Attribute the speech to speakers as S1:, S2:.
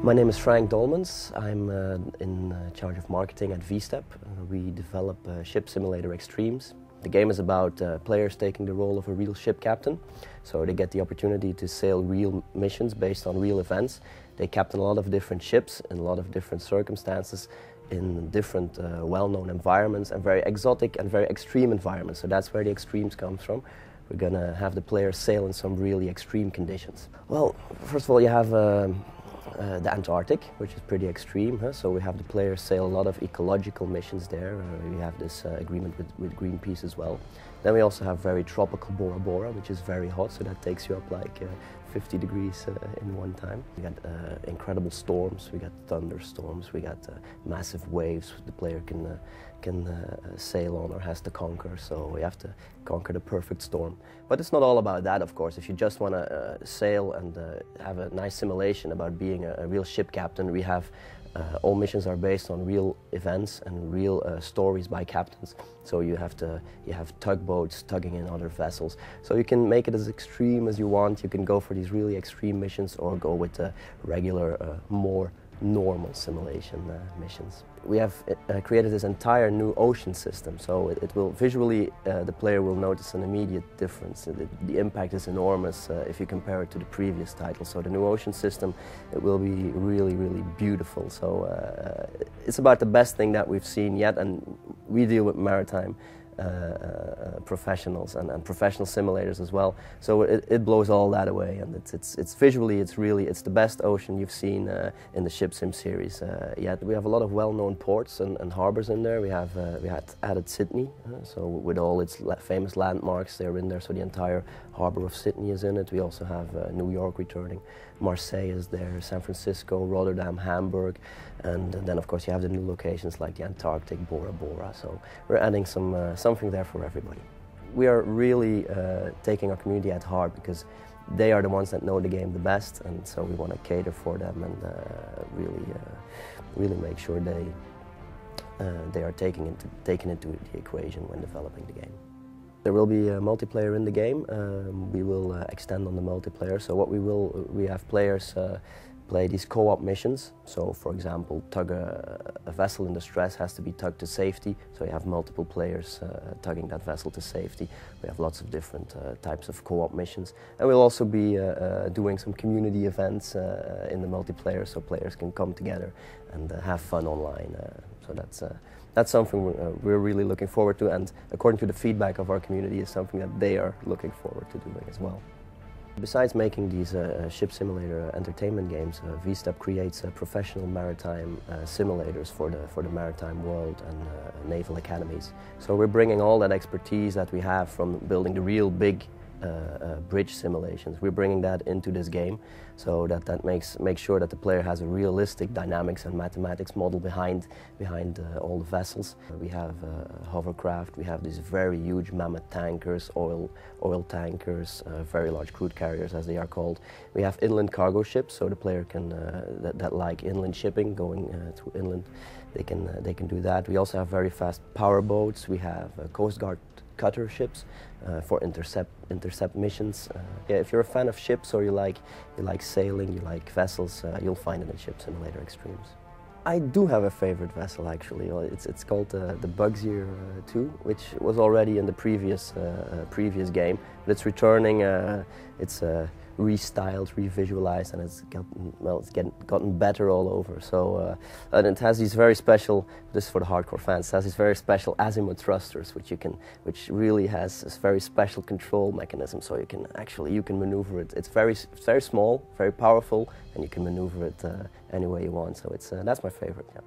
S1: My name is Frank Dolmans. I'm in charge of marketing at V-Step. We develop Ship Simulator Extremes. The game is about players taking the role of a real ship captain. So they get the opportunity to sail real missions based on real events. They captain a lot of different ships in a lot of different circumstances in different well-known environments and very exotic and very extreme environments. So that's where the extremes comes from. We're going to have the players sail in some really extreme conditions. Well, first of all, you have the Antarctic, which is pretty extreme. So we have the players sail a lot of ecological missions there. We have this agreement with Greenpeace as well. Then we also have very tropical Bora Bora, which is very hot, so that takes you up like 50 degrees in one time. We got incredible storms, we got thunderstorms, we got massive waves the player can sail on or has to conquer, so we have to conquer the perfect storm. But it's not all about that, of course. If you just want to sail and have a nice simulation about being a real ship captain, we have all missions are based on real events and real stories by captains. So you have tugboats tugging in other vessels. So you can make it as extreme as you want. You can go for these really extreme missions or go with the regular, more normal simulation missions. We have created this entire new ocean system, so it will visually, the player will notice an immediate difference. The impact is enormous if you compare it to the previous title. So the new ocean system, it will be really, really beautiful. So it's about the best thing that we've seen yet, and we deal with maritime professionals and professional simulators as well. So it blows all that away, and it's visually it's the best ocean you've seen in the Ship Sim series yet. We have a lot of well-known ports and harbors in there. We had added Sydney, so with all its famous landmarks, they're in there. So the entire harbor of Sydney is in it. We also have New York returning, Marseille is there, San Francisco, Rotterdam, Hamburg, and then of course you have the new locations like the Antarctic, Bora Bora. So we're adding something there for everybody. We are really taking our community at heart because they are the ones that know the game the best, and so we want to cater for them and really make sure they are taken into the equation when developing the game. There will be a multiplayer in the game. We will extend on the multiplayer. So we have players play these co-op missions. So for example, a vessel in distress has to be tugged to safety. So you have multiple players tugging that vessel to safety. We have lots of different types of co-op missions. And we'll also be doing some community events in the multiplayer so players can come together and have fun online. So that's something we're really looking forward to, and according to the feedback of our community, is something that they are looking forward to doing as well. Besides making these ship simulator entertainment games, V-Step creates professional maritime simulators for the maritime world and naval academies. So we're bringing all that expertise that we have from building the real big bridge simulations. We're bringing that into this game, so that makes sure that the player has a realistic dynamics and mathematics model behind all the vessels. We have hovercraft. We have these very huge mammoth tankers, oil tankers, very large crude carriers as they are called. We have inland cargo ships, so the player can that like inland shipping, going through inland. They can do that. We also have very fast power boats. We have Coast Guard cutter ships for intercept missions. Yeah, if you're a fan of ships or you like sailing, you like vessels, you'll find it in Ship Simulator Extremes. I do have a favorite vessel actually. It's called the Bugsier 2, which was already in the previous game, but it's returning. It's restyled, revisualized, and it's gotten better all over. So and it has these very special, this is for the hardcore fans, it has these very special azimuth thrusters, which really has this very special control mechanism. So you can maneuver it. It's very small, very powerful, and you can maneuver it any way you want. So that's my favorite. Yeah.